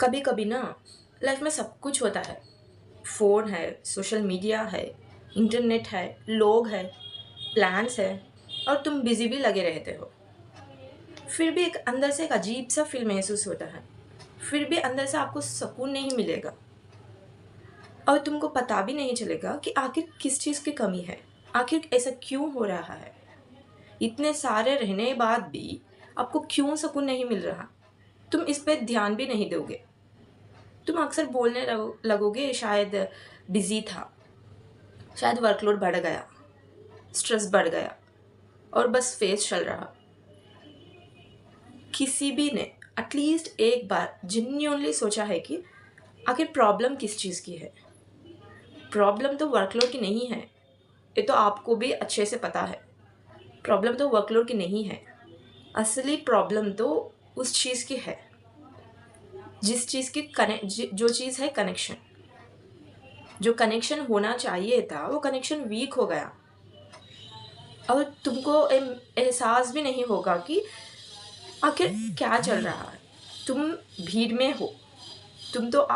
कभी कभी ना लाइफ में सब कुछ होता है। फ़ोन है, सोशल मीडिया है, इंटरनेट है, लोग हैं, प्लान्स है, और तुम बिजी भी लगे रहते हो। फिर भी एक अंदर से एक अजीब सा फील महसूस होता है। फिर भी अंदर से आपको सुकून नहीं मिलेगा और तुमको पता भी नहीं चलेगा कि आखिर किस चीज़ की कमी है, आखिर ऐसा क्यों हो रहा है। इतने सारे रहने बाद भी आपको क्यों सुकून नहीं मिल रहा, तुम इस पे ध्यान भी नहीं दोगे। तुम अक्सर बोलने लगोगे शायद बिजी था, शायद वर्कलोड बढ़ गया, स्ट्रेस बढ़ गया, और बस फेस चल रहा। किसी भी ने एटलीस्ट एक बार जेन्युइनली सोचा है कि आखिर प्रॉब्लम किस चीज़ की है? प्रॉब्लम तो वर्कलोड की नहीं है, ये तो आपको भी अच्छे से पता है। प्रॉब्लम तो वर्कलोड की नहीं है, असली प्रॉब्लम तो उस चीज़ की है जिस चीज़ की जो चीज़ है कनेक्शन। जो कनेक्शन होना चाहिए था वो कनेक्शन वीक हो गया, और तुमको एहसास भी नहीं होगा कि आखिर क्या चल रहा है। तुम भीड़ में हो, तुम तो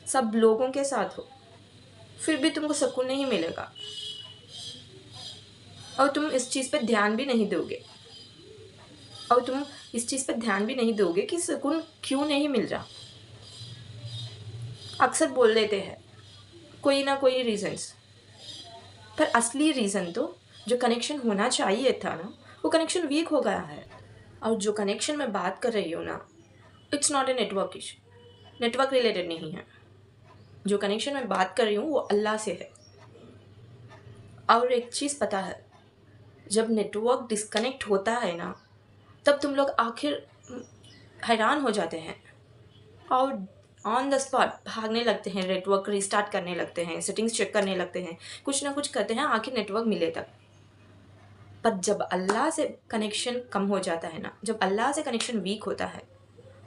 सब लोगों के साथ हो, फिर भी तुमको सुकून नहीं मिलेगा और तुम इस चीज़ पे ध्यान भी नहीं दोगे। कि सुकून क्यों नहीं मिल रहा। अक्सर बोल देते हैं कोई ना कोई रीजंस, पर असली रीज़न तो जो कनेक्शन होना चाहिए था ना, वो कनेक्शन वीक हो गया है। और जो कनेक्शन मैं बात कर रही हूँ ना, it's not a network issue, network related नहीं है। जो कनेक्शन मैं बात कर रही हूँ वो अल्लाह से है। और एक चीज़ पता है, जब नेटवर्क डिस्कनेक्ट होता है ना, तब तुम लोग आखिर हैरान हो जाते हैं और ऑन द स्पॉट भागने लगते हैं, नेटवर्क रिस्टार्ट करने लगते हैं, सेटिंग्स चेक करने लगते हैं, कुछ ना कुछ करते हैं आखिर नेटवर्क मिले तक। पर जब अल्लाह से कनेक्शन कम हो जाता है ना, जब अल्लाह से कनेक्शन वीक होता है,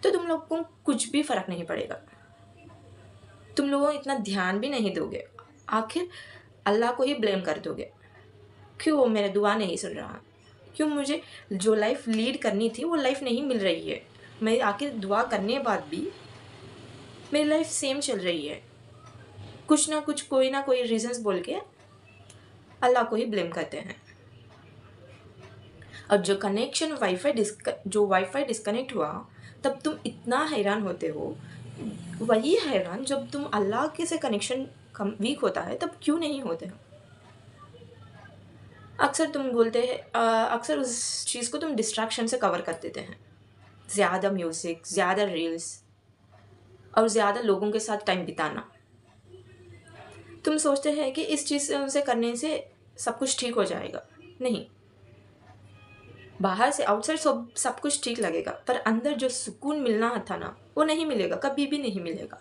तो तुम लोग को कुछ भी फ़र्क नहीं पड़ेगा। तुम लोगों इतना ध्यान भी नहीं दोगे, आखिर अल्लाह को ही ब्लेम कर दोगे। क्यों वो मेरा दुआ नहीं सुन रहा, क्यों मुझे जो लाइफ लीड करनी थी वो लाइफ नहीं मिल रही है। मैं आखिर दुआ करने बाद भी मेरी लाइफ सेम चल रही है। कुछ ना कुछ, कोई ना कोई रीजंस बोल के अल्लाह को ही ब्लेम करते हैं। और जो वाईफाई डिस्कनेक्ट हुआ, तब तुम इतना हैरान होते हो। वही हैरान जब तुम अल्लाह के से कनेक्शन कम वीक होता है तब क्यों नहीं होते हो। अक्सर तुम बोलते हैं, अक्सर उस चीज़ को तुम डिस्ट्रैक्शन से कवर कर देते हैं। ज़्यादा म्यूज़िक, ज़्यादा रील्स, और ज़्यादा लोगों के साथ टाइम बिताना। तुम सोचते हैं कि इस चीज़ से करने से सब कुछ ठीक हो जाएगा। नहीं, बाहर से आउटसाइड सब कुछ ठीक लगेगा, पर अंदर जो सुकून मिलना था ना, वो नहीं मिलेगा, कभी भी नहीं मिलेगा।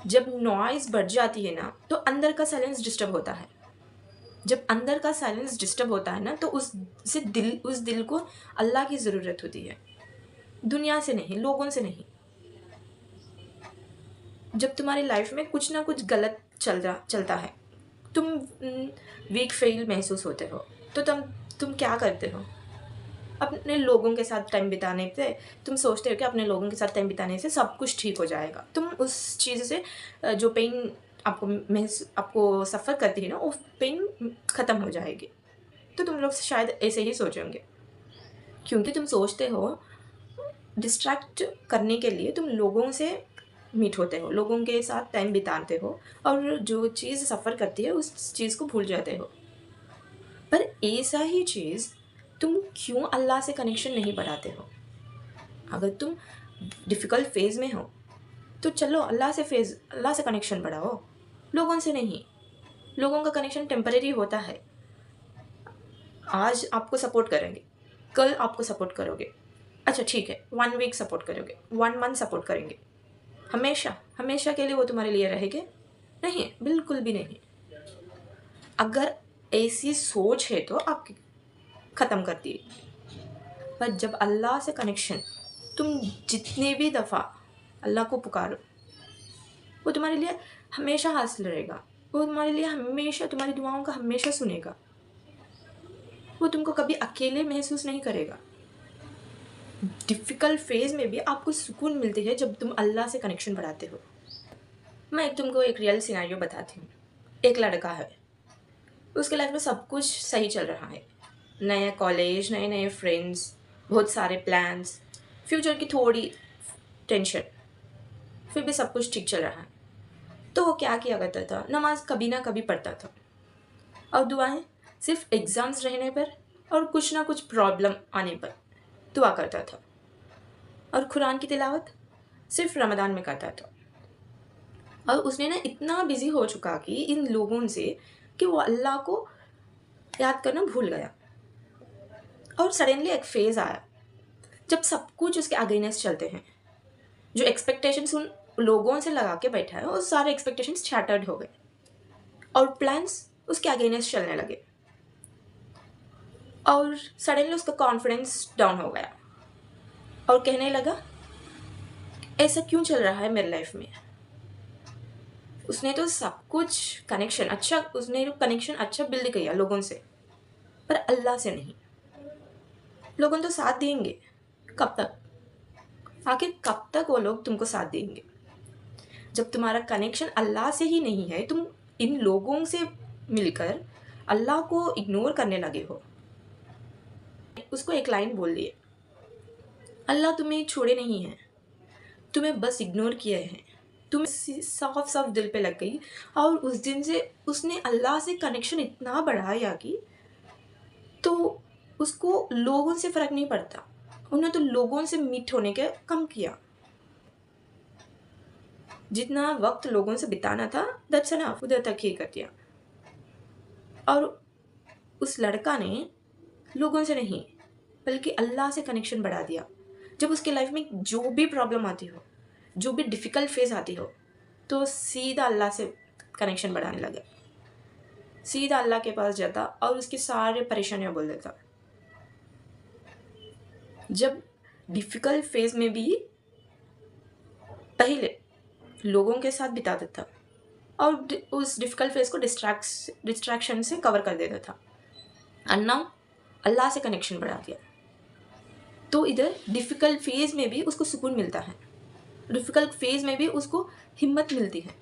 जब नॉइज़ बढ़ जाती है ना, तो अंदर का साइलेंस डिस्टर्ब होता है। जब अंदर का साइलेंस डिस्टर्ब होता है ना, तो उस दिल को अल्लाह की ज़रूरत होती है, दुनिया से नहीं, लोगों से नहीं। जब तुम्हारी लाइफ में कुछ ना कुछ गलत चलता है, तुम वीक फील महसूस होते हो, तो तुम क्या करते हो? अपने लोगों के साथ टाइम बिताने से तुम सोचते हो कि अपने लोगों के साथ टाइम बिताने से सब कुछ ठीक हो जाएगा। तुम उस चीज़ से जो पेन आपको सफ़र करती है ना, वो पेन ख़त्म हो जाएगी। तो तुम लोग शायद ऐसे ही सोचोगे, क्योंकि तुम सोचते हो डिस्ट्रैक्ट करने के लिए तुम लोगों से मीट होते हो, लोगों के साथ टाइम बिताते हो, और जो चीज़ सफ़र करती है उस चीज़ को भूल जाते हो। पर ऐसा ही चीज़ तुम क्यों अल्लाह से कनेक्शन नहीं बढ़ाते हो? अगर तुम डिफ़िकल्ट फ़ेज़ में हो, तो चलो अल्लाह से कनेक्शन बढ़ाओ, लोगों से नहीं। लोगों का कनेक्शन टेम्परेरी होता है। आज आपको सपोर्ट करेंगे, कल आपको सपोर्ट करोगे। अच्छा ठीक है, 1 वीक सपोर्ट करोगे, 1 मंथ सपोर्ट करेंगे। हमेशा के लिए वो तुम्हारे लिए रहेंगे? नहीं, बिल्कुल भी नहीं। अगर ऐसी सोच है तो आप ख़त्म कर दिए। पर जब अल्लाह से कनेक्शन, तुम जितने भी दफ़ा अल्लाह को पुकारो, वो तुम्हारे लिए हमेशा हासिल रहेगा। वो तुम्हारे लिए हमेशा, तुम्हारी दुआओं का हमेशा सुनेगा। वो तुमको कभी अकेले महसूस नहीं करेगा। डिफ़िकल्ट फेज़ में भी आपको सुकून मिलती है जब तुम अल्लाह से कनेक्शन बढ़ाते हो। मैं तुमको एक रियल सिनेरियो बताती हूँ। एक लड़का है, उसके लाइफ में सब कुछ सही चल रहा है। नया कॉलेज, नए-नए फ्रेंड्स, बहुत सारे प्लान्स, फ्यूचर की थोड़ी टेंशन, फिर भी सब कुछ ठीक चल रहा है। तो वो क्या किया करता था, नमाज़ कभी ना कभी पढ़ता था और दुआएँ सिर्फ़ एग्ज़ाम्स रहने पर और कुछ ना कुछ प्रॉब्लम आने पर दुआ करता था। और कुरान की तिलावत सिर्फ़ रमज़ान में करता था। और उसने ना इतना बिज़ी हो चुका कि इन लोगों से कि वो अल्लाह को याद करना भूल गया। और सडनली एक फ़ेज़ आया जब सब कुछ उसके अगेंस्ट चलते हैं। जो एक्सपेक्टेशंस उन लोगों से लगा के बैठा है, वो सारे एक्सपेक्टेशंस शैटर्ड हो गए और प्लान्स उसके अगेंस्ट चलने लगे। और सडनली उसका कॉन्फिडेंस डाउन हो गया और कहने लगा, ऐसा क्यों चल रहा है मेरी लाइफ में? उसने तो सब कुछ कनेक्शन अच्छा बिल्ड किया लोगों से, पर अल्लाह से नहीं। लोगों तो साथ देंगे, कब तक? आखिर कब तक वो लोग तुमको साथ देंगे? जब तुम्हारा कनेक्शन अल्लाह से ही नहीं है, तुम इन लोगों से मिलकर अल्लाह को इग्नोर करने लगे हो। उसको एक लाइन बोल दिए, अल्लाह तुम्हें छोड़े नहीं है, तुम्हें बस इग्नोर किया है। तुम्हें साफ साफ दिल पे लग गई और उस दिन से उसने अल्लाह से कनेक्शन इतना बढ़ाया कि तो उसको लोगों से फ़र्क नहीं पड़ता। उन्होंने तो लोगों से मीट होने के कम किया। जितना वक्त लोगों से बिताना था दैट्स एनफ, उधर तक ही कर दिया। और उस लड़का ने लोगों से नहीं बल्कि अल्लाह से कनेक्शन बढ़ा दिया। जब उसके लाइफ में जो भी प्रॉब्लम आती हो, जो भी डिफ़िकल्ट फेज़ आती हो, तो सीधा अल्लाह से कनेक्शन बढ़ाने लगा। सीधा अल्लाह के पास जाता और उसकी सारे परेशानियाँ बोल देता। जब डिफ़िकल्ट फेज़ में भी पहले लोगों के साथ बिताता था और उस डिफ़िकल्ट फेज़ को डिस्ट्रैक्शन से कवर कर देता था। अन्ना अल्लाह से कनेक्शन बढ़ा दिया, तो इधर डिफ़िकल्ट फेज़ में भी उसको सुकून मिलता है। डिफ़िकल्ट फेज़ में भी उसको हिम्मत मिलती है।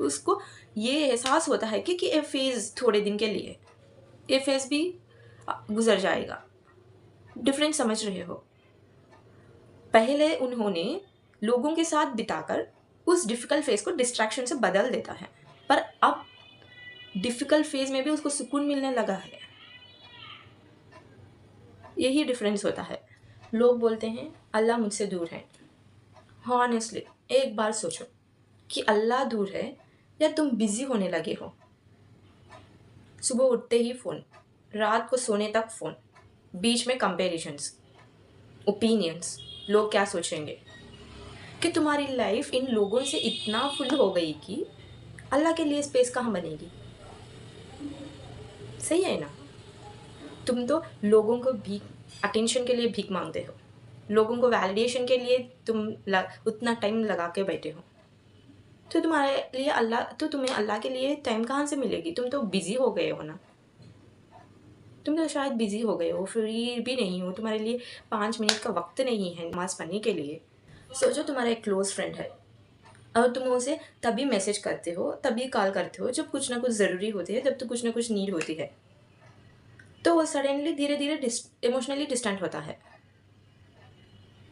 उसको ये एहसास होता है कि ये फेज़ थोड़े दिन के लिए, ये फेज़ भी गुज़र जाएगा। डिफरेंस समझ रहे हो? पहले उन्होंने लोगों के साथ बिताकर उस डिफ़िकल्ट फेज़ को डिस्ट्रैक्शन से बदल देता है, पर अब डिफ़िकल्ट फेज़ में भी उसको सुकून मिलने लगा है। यही डिफरेंस होता है। लोग बोलते हैं अल्लाह मुझसे दूर है। हॉनेस्टली एक बार सोचो कि अल्लाह दूर है या तुम बिज़ी होने लगे हो। सुबह उठते ही फ़ोन, रात को सोने तक फ़ोन, बीच में कंपैरिजन्स, ओपिनियंस, लोग क्या सोचेंगे, कि तुम्हारी लाइफ इन लोगों से इतना फुल हो गई कि अल्लाह के लिए स्पेस कहाँ बनेगी? सही है ना? तुम तो लोगों को अटेंशन के लिए भीख मांगते हो। लोगों को वैलिडेशन के लिए उतना टाइम लगा के बैठे हो। तो तुम्हें अल्लाह के लिए टाइम कहाँ से मिलेगी? तुम तो बिज़ी हो गए हो ना। तुम तो शायद बिज़ी हो गए हो, फ्री भी नहीं हो, तुम्हारे लिए 5 मिनट का वक्त नहीं है नमाज़ पढ़ने के लिए। सोचो तुम्हारा एक क्लोज़ फ्रेंड है और तुम उसे तभी मैसेज करते हो, तभी कॉल करते हो जब कुछ ना कुछ ज़रूरी होती है, जब तो कुछ ना कुछ नीड होती है। तो वो सडनली धीरे धीरे इमोशनली डिस्टेंट होता है।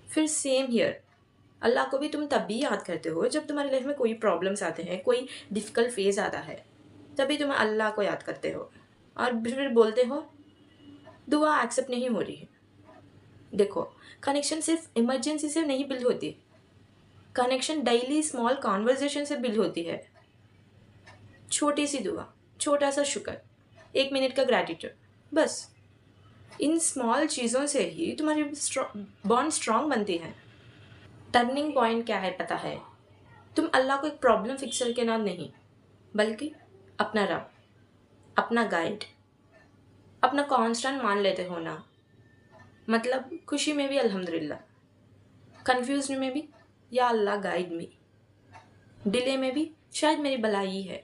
फिर सेम हियर, अल्लाह को भी तुम तब भी याद करते हो जब तुम्हारी लाइफ में कोई प्रॉब्लम्स आते हैं, कोई डिफ़िकल्ट फेज़ आता है, तभी तुम अल्लाह को याद करते हो और फिर बोलते हो दुआ एक्सेप्ट नहीं हो रही है। देखो, कनेक्शन सिर्फ इमरजेंसी से नहीं बिल्ड होती, कनेक्शन डेली स्मॉल कॉन्वर्जेशन से बिल्ड होती है। छोटी सी दुआ, छोटा सा शुक्र, 1 मिनट का ग्रैटिट्यूड, बस इन स्मॉल चीज़ों से ही तुम्हारी बॉन्ड स्ट्रॉन्ग बनती है। टर्निंग पॉइंट क्या है पता है? तुम अल्लाह को एक प्रॉब्लम फिक्सर के नाम नहीं, बल्कि अपना रब, अपना गाइड, अपना कांस्टेंट मान लेते हो ना। मतलब खुशी में भी अल्हम्दुलिल्लाह, कंफ्यूज में भी या अल्लाह गाइड मी, डिले में भी शायद मेरी भलाई है।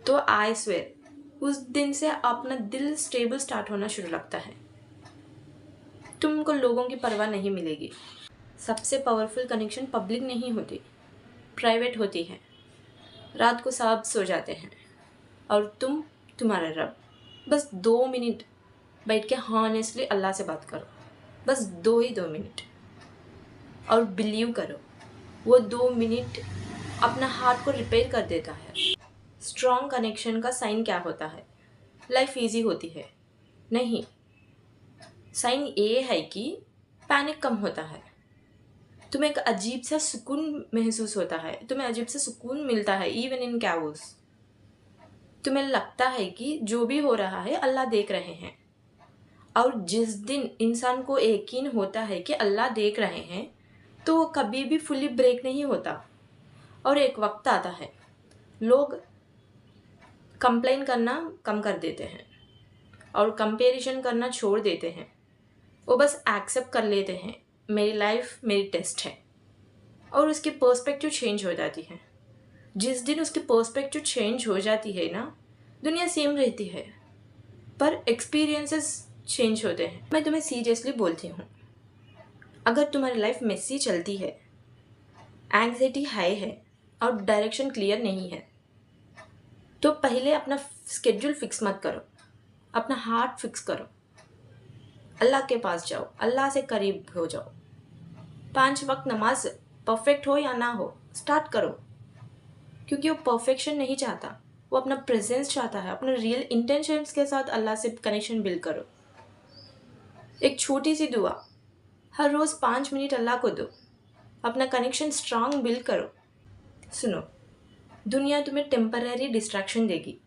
तो आई स्वेयर उस दिन से अपना दिल स्टेबल स्टार्ट होना शुरू लगता है। तुमको लोगों की परवाह नहीं मिलेगी। सबसे पावरफुल कनेक्शन पब्लिक नहीं होती, प्राइवेट होती है। रात को सब सो जाते हैं और तुम्हारा रब बस 2 मिनट बैठ के हॉनेस्टली अल्लाह से बात करो, बस 2 मिनट, और बिलीव करो वो 2 मिनट अपना हार्ट को रिपेयर कर देता है। स्ट्रॉन्ग कनेक्शन का साइन क्या होता है? लाइफ इजी होती है? नहीं, साइन ये है कि पैनिक कम होता है, तुम्हें एक अजीब सा सुकून महसूस होता है, तुम्हें अजीब सा सुकून मिलता है इवन इन कैओस। तुम्हें लगता है कि जो भी हो रहा है अल्लाह देख रहे हैं। और जिस दिन इंसान को यकीन होता है कि अल्लाह देख रहे हैं तो वो कभी भी फुली ब्रेक नहीं होता। और एक वक्त आता है लोग कंप्लेन करना कम कर देते हैं और कंपैरिजन करना छोड़ देते हैं। वो बस एक्सेप्ट कर लेते हैं मेरी लाइफ मेरी टेस्ट है, और उसकी पर्सपेक्टिव चेंज हो जाती है। जिस दिन उसकी पर्सपेक्टिव चेंज हो जाती है ना, दुनिया सेम रहती है पर एक्सपीरियंसेस चेंज होते हैं। मैं तुम्हें सीरियसली बोलती हूँ, अगर तुम्हारी लाइफ मेसी चलती है, एंग्जाइटी हाई है और डायरेक्शन क्लियर नहीं है, तो पहले अपना स्केड्यूल फिक्स मत करो, अपना हार्ट फिक्स करो। अल्लाह के पास जाओ, अल्लाह से करीब हो जाओ। 5 वक्त नमाज परफेक्ट हो या ना हो, स्टार्ट करो, क्योंकि वो परफेक्शन नहीं चाहता, वो अपना प्रेजेंस चाहता है। अपने रियल इंटेंशंस के साथ अल्लाह से कनेक्शन बिल्ड करो। एक छोटी सी दुआ हर रोज़ 5 मिनट अल्लाह को दो, अपना कनेक्शन स्ट्रांग बिल्ड करो। सुनो, दुनिया तुम्हें टेम्पररी डिस्ट्रैक्शन देगी,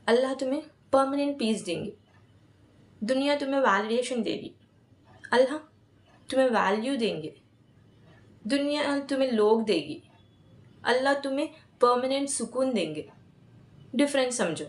अल्लाह तुम्हें परमानेंट पीस देंगे। दुनिया तुम्हें वैलिडेशन देगी, अल्लाह तुम्हें वैल्यू देंगे। दुनिया तुम्हें लोग देगी, अल्लाह तुम्हें परमानेंट सुकून देंगे। डिफरेंस समझो।